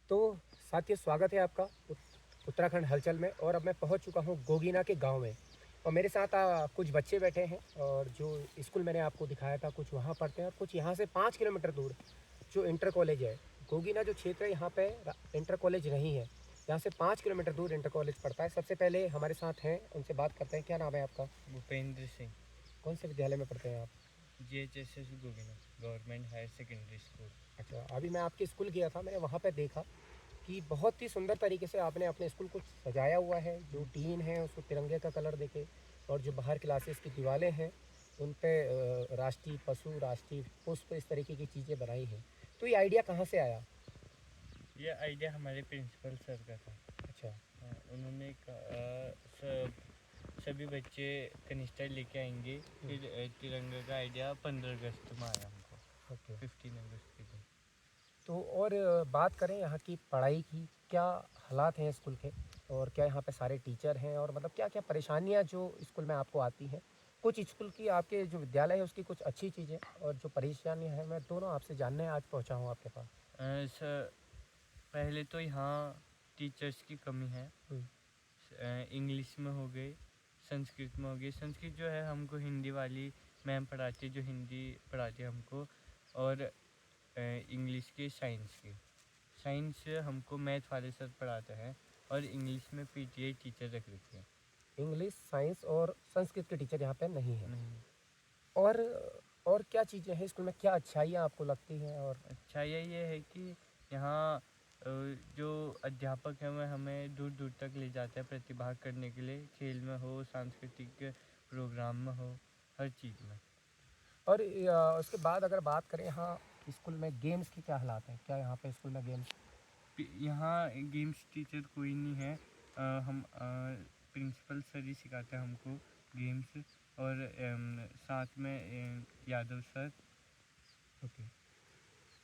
तो साथियों, स्वागत है आपका उत्तराखंड हलचल में। और अब मैं पहुंच चुका हूं गोगीना के गांव में। और मेरे साथ कुछ बच्चे बैठे हैं, और जो स्कूल मैंने आपको दिखाया था कुछ वहां पढ़ते हैं, और कुछ यहां से 5 किलोमीटर दूर जो इंटर कॉलेज है। गोगीना जो क्षेत्र है यहाँ पे इंटर कॉलेज नहीं है। यहाँ से 5 किलोमीटर दूर इंटर कॉलेज पड़ता है। सबसे पहले हमारे साथ हैं, उनसे बात करते हैं। क्या नाम है आपका? भूपेंद्र सिंह। कौन से विद्यालय में पढ़ते हैं आप? GHSS Govina government higher secondary school. अच्छा, अभी मैं आपके स्कूल गया था, मैंने वहाँ पे देखा कि बहुत ही सुंदर तरीके से आपने अपने स्कूल को सजाया हुआ है। जो टीन है उसको तिरंगे का कलर देके, और जो बाहर क्लासेस की दीवारें हैं उन पे राष्ट्रीय पशु, राष्ट्रीय पुष्प, इस तरीके की चीज़ें बनाई हैं। तो ये आइडिया कहाँ से आया? ये आइडिया हमारे प्रिंसिपल सर का था। अच्छा। उन्होंने सभी बच्चे कनिस्टर लेके आएंगे, फिर तिरंगे का आइडिया 15 अगस्त में आया हमको, ओके। 15 अगस्त के दिन। तो और बात करें यहाँ की पढ़ाई की, क्या हालात हैं स्कूल के? और क्या यहाँ पे सारे टीचर हैं? और मतलब क्या क्या परेशानियाँ जो स्कूल में आपको आती हैं? कुछ स्कूल की, आपके जो विद्यालय है उसकी कुछ अच्छी चीज़ें, और जो परेशानियाँ हैं, मैं दोनों आपसे जानने आज पहुँचा हूँ आपके पास। सर, पहले तो यहाँ टीचर्स की कमी है। इंग्लिश में हो गई, संस्कृत में हो गई। संस्कृत जो है हमको हिंदी वाली मैम पढ़ाती है, जो हिंदी पढ़ाती है हमको। और इंग्लिश की, साइंस हमको मैथ वाले सर पढ़ाते हैं। और इंग्लिश में PTI टीचर रख रखी है। इंग्लिश, साइंस और संस्कृत के टीचर यहाँ पे नहीं है। नहीं। और और क्या चीज़ें हैं स्कूल में, क्या अच्छाइयाँ आपको लगती हैं? और अच्छा ये है कि यहाँ जो अध्यापक हैं वह हमें दूर दूर तक ले जाते हैं प्रतिभाग करने के लिए, खेल में हो, सांस्कृतिक प्रोग्राम में हो, हर चीज़ में। उसके बाद अगर बात करें यहाँ स्कूल में गेम्स की क्या हालात हैं? क्या यहाँ पे स्कूल में गेम्स? यहाँ गेम्स टीचर कोई नहीं है। हम प्रिंसिपल सर ही सिखाते हैं हमको गेम्स। और साथ में यादव सर। ओके।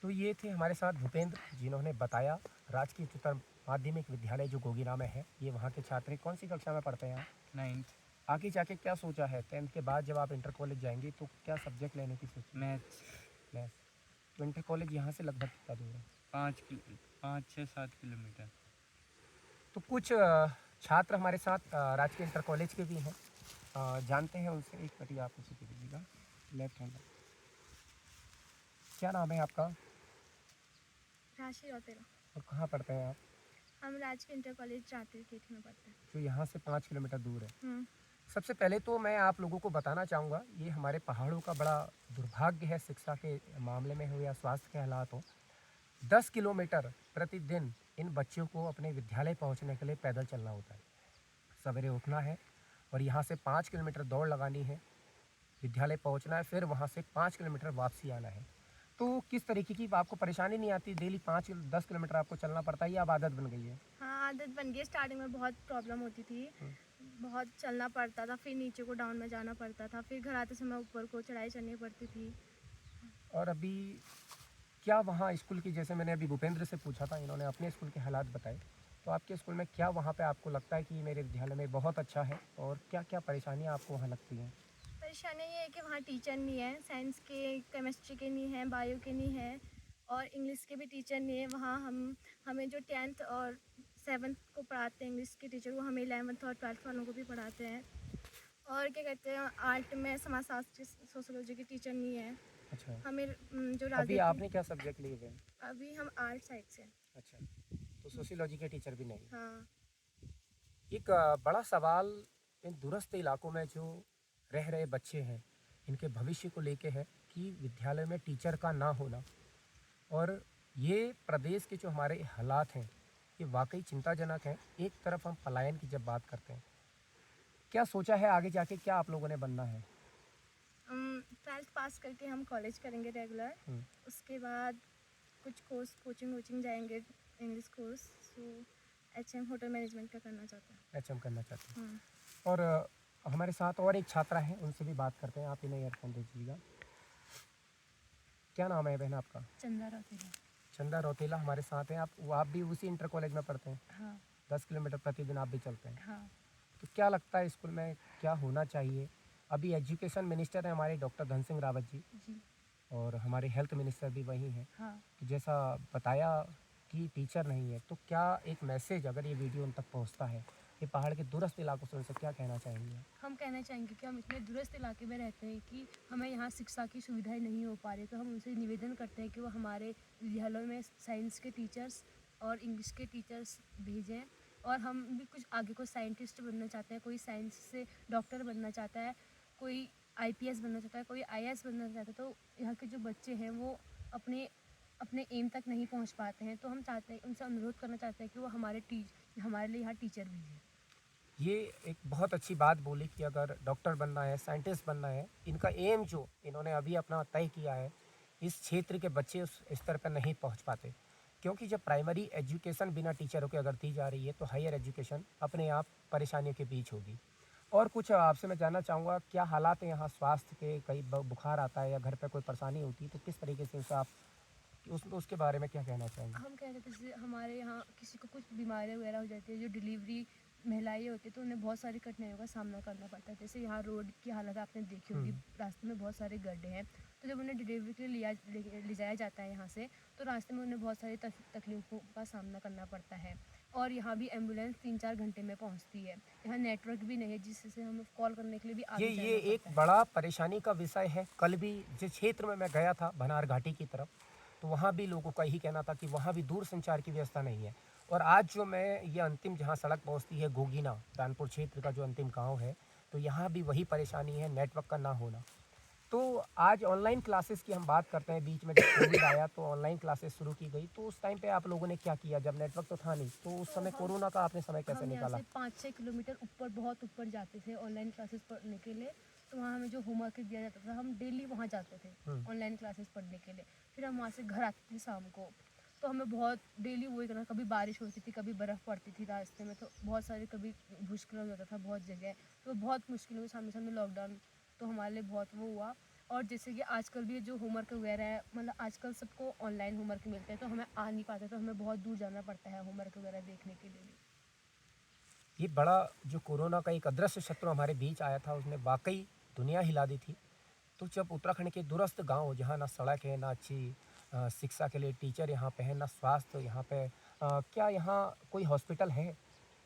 तो ये थे हमारे साथ भूपेंद्र, जिन्होंने बताया राजकीय उच्चतर माध्यमिक विद्यालय जो गोगीना में है, ये वहाँ के छात्र हैं। कौन सी कक्षा में पढ़ते हैं आप? 9th। आगे जाके क्या सोचा है? 10th के बाद जब आप इंटर कॉलेज जाएंगे तो क्या सब्जेक्ट लेने की सोची? मैथ्स। मैथ्स। तो इंटर कॉलेज यहाँ से लगभग कितना दूर है? 5 6 7 किलोमीटर। तो कुछ छात्र हमारे साथ राजकीय इंटर कॉलेज के भी हैं, जानते हैं उनसे। एक मिनट, आप उसे दे दीजिएगा, लेफ्ट हैंड। क्या नाम है आपका? राशि और तेरा। और कहाँ पढ़ते हैं आप? हम राजकीय इंटर कॉलेज जाते केठी में पढ़ते हैं। जो यहाँ से 5 किलोमीटर दूर है। हम्म। सबसे पहले तो मैं आप लोगों को बताना चाहूँगा, ये हमारे पहाड़ों का बड़ा दुर्भाग्य है, शिक्षा के मामले में हो या स्वास्थ्य के हालात हो। 10 किलोमीटर प्रतिदिन इन बच्चों को अपने विद्यालय पहुँचने के लिए पैदल चलना होता है। सवेरे उठना है और यहाँ से 5 किलोमीटर दौड़ लगानी है, विद्यालय पहुँचना है, फिर वहाँ से 5 किलोमीटर वापसी आना है। तो किस तरीके की आपको परेशानी नहीं आती? डेली 5 10 किलोमीटर आपको चलना पड़ता है, या अब आदत बन गई है? हाँ, आदत बन गई। स्टार्टिंग में बहुत प्रॉब्लम होती थी, बहुत चलना पड़ता था, फिर नीचे को डाउन में जाना पड़ता था, फिर घर आते समय ऊपर को चढ़ाई चढ़नी पड़ती थी। और अभी क्या वहाँ स्कूल की, जैसे मैंने अभी भूपेंद्र से पूछा था, इन्होंने अपने स्कूल के हालात बताए, तो आपके स्कूल में क्या वहाँ पे आपको लगता है कि मेरे विद्यालय में बहुत अच्छा है? और क्या क्या परेशानियाँ आपको वहाँ लगती हैं? परेशानी ये है कि वहाँ टीचर नहीं है, साइंस के, केमिस्ट्री के नहीं है, बायो के नहीं है, और इंग्लिश के भी टीचर नहीं है। वहाँ हमें जो 10th और 7th को पढ़ाते हैं इंग्लिश के टीचर, वो हमें 11th और 12th वालों को भी पढ़ाते हैं। और क्या कहते हैं, आर्ट में समाजशास्त्र, सोशोलॉजी के टीचर नहीं है। अच्छा। हमें जो अभी राजनीति, आपने क्या सब्जेक्ट लिए हुए हैं? अभी हम आर्ट साइड से। अच्छा, तो सोशियोलॉजी के टीचर भी नहीं? हाँ। एक बड़ा सवाल इन दूरस्थ इलाकों में जो रह रहे बच्चे हैं, इनके भविष्य को लेके है कि विद्यालय में टीचर का ना होना। और ये प्रदेश के जो हमारे हालात हैं, ये वाकई चिंताजनक है। एक तरफ हम पलायन की जब बात करते हैं, क्या सोचा है आगे जाके, क्या आप लोगों ने बनना है? 12th पास करके हम कॉलेज करेंगे रेगुलर। उसके बाद कुछ कोर्स, कोचिंग वोचिंग जाएंगे, इंग्लिश कोर्स। सो HM होटल मैनेजमेंट का करना चाहता है। HM करना चाहते हैं। हाँ। और हमारे साथ और एक छात्रा है, उनसे भी बात करते हैं। आप इन्हें ईयरफोन दे दीजिएगा। क्या नाम है बहन आपका? चंदा रौतेला। चंदा रौतेला हमारे साथ हैं। आप भी उसी इंटर कॉलेज में पढ़ते हैं? हाँ। 10 किलोमीटर प्रतिदिन आप भी चलते हैं? हाँ। तो क्या लगता है स्कूल में क्या होना चाहिए? अभी एजुकेशन मिनिस्टर हैं हमारे डॉक्टर धन सिंह रावत जी, जी। और हमारे हेल्थ मिनिस्टर भी वही हैं। हाँ। तो जैसा बताया कि टीचर नहीं है, तो क्या एक मैसेज अगर ये वीडियो उन तक पहुंचता है, ये पहाड़ के दूरस्थ इलाकों से, उनसे क्या कहना चाहेंगे? हम कहना चाहेंगे कि हम इतने दूरस्थ इलाके में रहते हैं कि हमें यहाँ शिक्षा की सुविधाएं नहीं हो पा रही, तो हम उनसे निवेदन करते हैं कि वो हमारे विद्यालयों में साइंस के टीचर्स और इंग्लिश के टीचर्स भेजें। और हम भी कुछ आगे को साइंटिस्ट बनना चाहते हैं, कोई साइंस से डॉक्टर बनना चाहता है, कोई आईपीएस बनना चाहता है, कोई आईएएस बनना चाहता है। तो यहाँ के जो बच्चे हैं वो अपने अपने एम तक नहीं पहुँच पाते हैं, तो हम चाहते हैं, उनसे अनुरोध करना चाहते हैं कि वो हमारे लिए यहाँ टीचर भेजें। ये एक बहुत अच्छी बात बोली कि अगर डॉक्टर बनना है, साइंटिस्ट बनना है, इनका एम जो इन्होंने अभी अपना तय किया है, इस क्षेत्र के बच्चे उस स्तर पर नहीं पहुंच पाते, क्योंकि जब प्राइमरी एजुकेशन बिना टीचरों के अगर दी जा रही है, तो हायर एजुकेशन अपने आप परेशानियों के बीच होगी। और कुछ आपसे मैं जानना चाहूँगा, क्या हालात है यहाँ स्वास्थ्य के? कई बुखार आता है या घर पर कोई परेशानी होती है, तो किस तरीके से उसे आप उसके बारे में क्या कहना चाहेंगे? हम कहते थे जैसे हमारे यहाँ किसी को कुछ बीमारियाँ वगैरह हो जाती है, जो डिलीवरी महिलाएं होती है, तो उन्हें बहुत सारी कठिनाइयों का सामना करना पड़ता है। जैसे यहाँ रोड की हालत आपने देखी होगी, रास्ते में बहुत सारे गड्ढे हैं, तो जब उन्हें डिलीवरी के लिए ले जाया जाता है यहाँ से, तो रास्ते में उन्हें बहुत सारी तकलीफों का सामना करना पड़ता है। और यहाँ भी एम्बुलेंस 3-4 घंटे में पहुँचती है। यहाँ नेटवर्क भी नहीं है, जिससे हमें कॉल करने के लिए भी आगे ये जाना एक पड़ता है। बड़ा परेशानी का विषय है। कल भी जिस क्षेत्र में मैं गया था, भनार घाटी की तरफ, तो वहाँ भी लोगों का यही कहना था कि वहाँ भी दूर संचार की व्यवस्था नहीं है। और आज जो मैं ये अंतिम जहाँ सड़क पहुँचती है गोगीना, कानपुर क्षेत्र का जो अंतिम गांव है, तो यहाँ भी वही परेशानी है, नेटवर्क का ना होना। तो आज ऑनलाइन क्लासेस की हम बात करते हैं। बीच में जब कोविड आया तो ऑनलाइन क्लासेस शुरू की गई, तो उस टाइम पे आप लोगों ने क्या किया? जब नेटवर्क तो था नहीं, तो उस समय कोरोना का आपने समय कैसे हम यहाँ निकाला? से 5-6 किलोमीटर ऊपर, बहुत ऊपर जाते थे ऑनलाइन क्लासेस पढ़ने के लिए। तो वहाँ हमें जो होमवर्क दिया जाता था, हम डेली वहाँ जाते थे ऑनलाइन क्लासेस पढ़ने के लिए। फिर हम वहाँ से घर आते थे शाम को, तो हमें बहुत डेली वही करना। कभी बारिश होती थी, कभी बर्फ़ पड़ती थी रास्ते में, तो बहुत सारे कभी भूस्खलन हो जाता था बहुत जगह, तो बहुत मुश्किल हुई। सामने सामने लॉकडाउन तो हमारे लिए बहुत वो हुआ। और जैसे कि आजकल भी जो होमवर्क वगैरह है, मतलब आजकल सबको ऑनलाइन होमवर्क मिलते हैं, तो हमें आ नहीं पाते, तो हमें बहुत दूर जाना पड़ता है होमवर्क वगैरह देखने के लिए भी। ये बड़ा जो कोरोना का एक अदृश्य शत्रु हमारे बीच आया था, उसने वाकई दुनिया हिला दी थी। तो जब उत्तराखंड के दूरस्थ गांव, जहां ना सड़क है, ना अच्छी शिक्षा के लिए टीचर यहाँ पे है, ना स्वास्थ्य यहाँ पे, क्या यहाँ कोई हॉस्पिटल है?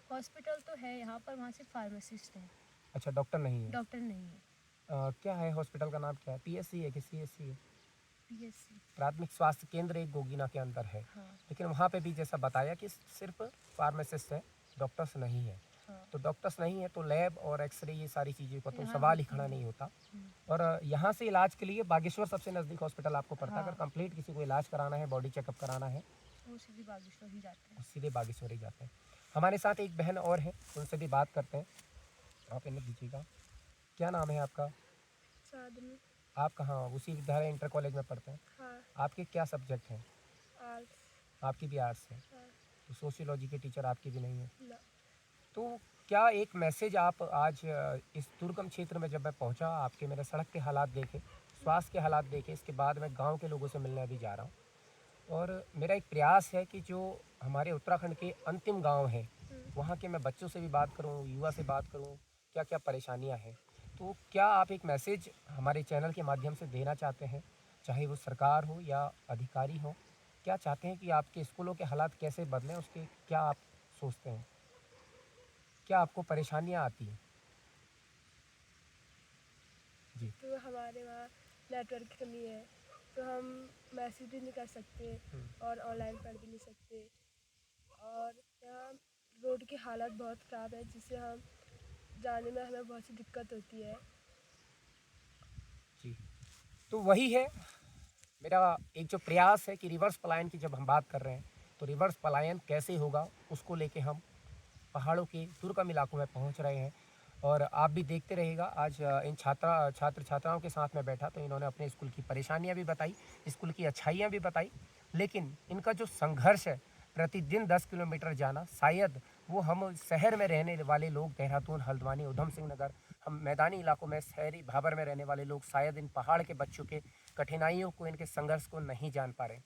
हॉस्पिटल तो है यहाँ पर, वहाँ सिर्फ फार्मासिस्ट हैं, अच्छा, डॉक्टर नहीं है। डॉक्टर नहीं है। क्या है हॉस्पिटल का नाम? क्या है? पीएससी है कि सीएससी है? पीएससी। प्राथमिक स्वास्थ्य केंद्र एक गोगीना के अंदर है। हाँ लेकिन वहाँ पे भी जैसा बताया कि सिर्फ फार्मासिस्ट है, डॉक्टर्स नहीं है। हाँ। तो डॉक्टर्स नहीं है तो लैब और एक्सरे, ये सारी चीज़ों का तो यहाँ सवाल ही होती खड़ा है। नहीं होता। और यहाँ से इलाज के लिए बागेश्वर सबसे नज़दीक हॉस्पिटल आपको पड़ता है। हाँ। अगर कंप्लीट किसी को इलाज कराना है, बॉडी चेकअप कराना है, वो सीधे बागेश्वर ही जाते हैं। तो सीधे बागेश्वर ही जाते हैं। हमारे साथ एक बहन और है, उनसे भी बात करते हैं। आप इन्हें दीजिएगा। क्या नाम है आपका? साधन। आप कहाँ उसी विद्यालय इंटर कॉलेज में पढ़ते हैं? हाँ। आपके क्या सब्जेक्ट हैं? आर्ट्स। आपकी भी आर्ट्स है, हाँ। तो सोशियोलॉजी के टीचर आपकी भी नहीं है। ना। तो क्या एक मैसेज आप आज इस दुर्गम क्षेत्र में जब मैं पहुंचा, आपके मैंने सड़क के हालात देखे, स्वास्थ्य के हालात देखे, इसके बाद मैं गांव के लोगों से मिलने अभी जा रहा हूं, और मेरा एक प्रयास है कि जो हमारे उत्तराखंड के अंतिम गांव हैं, वहां के मैं बच्चों से भी बात करूं, युवा से बात करूं, क्या क्या परेशानियां हैं। तो क्या आप एक मैसेज हमारे चैनल के माध्यम से देना चाहते हैं, चाहे वो सरकार हो या अधिकारी हो? क्या चाहते हैं कि आपके स्कूलों के हालात कैसे बदलें, उसके क्या आप सोचते हैं? क्या आपको परेशानियाँ आती हैं? जी। तो हमारे वहाँ नेटवर्क की कमी है, तो हम मैसेज भी नहीं कर सकते और ऑनलाइन पढ़ भी नहीं सकते। और यहाँ रोड की हालत बहुत ख़राब है, जिससे हम जाने में हमें बहुत सी दिक्कत होती है। जी, तो वही है मेरा एक जो प्रयास है कि रिवर्स पलायन की जब हम बात कर रहे हैं, तो रिवर्स पलायन कैसे होगा, उसको लेके हम पहाड़ों के दुर्गम इलाकों में पहुंच रहे हैं। और आप भी देखते रहिएगा। आज इन छात्र छात्राओं के साथ में बैठा, तो इन्होंने अपने स्कूल की परेशानियां भी बताई, स्कूल की अच्छाइयां भी बताई, लेकिन इनका जो संघर्ष है प्रतिदिन 10 किलोमीटर जाना, शायद वो हम शहर में रहने वाले लोग, देहरादून, हल्द्वानी, उधम सिंह नगर, हम मैदानी इलाकों में, शहरी भाबर में रहने वाले लोग शायद इन पहाड़ के बच्चों के कठिनाइयों को, इनके संघर्ष को नहीं जान पा रहे।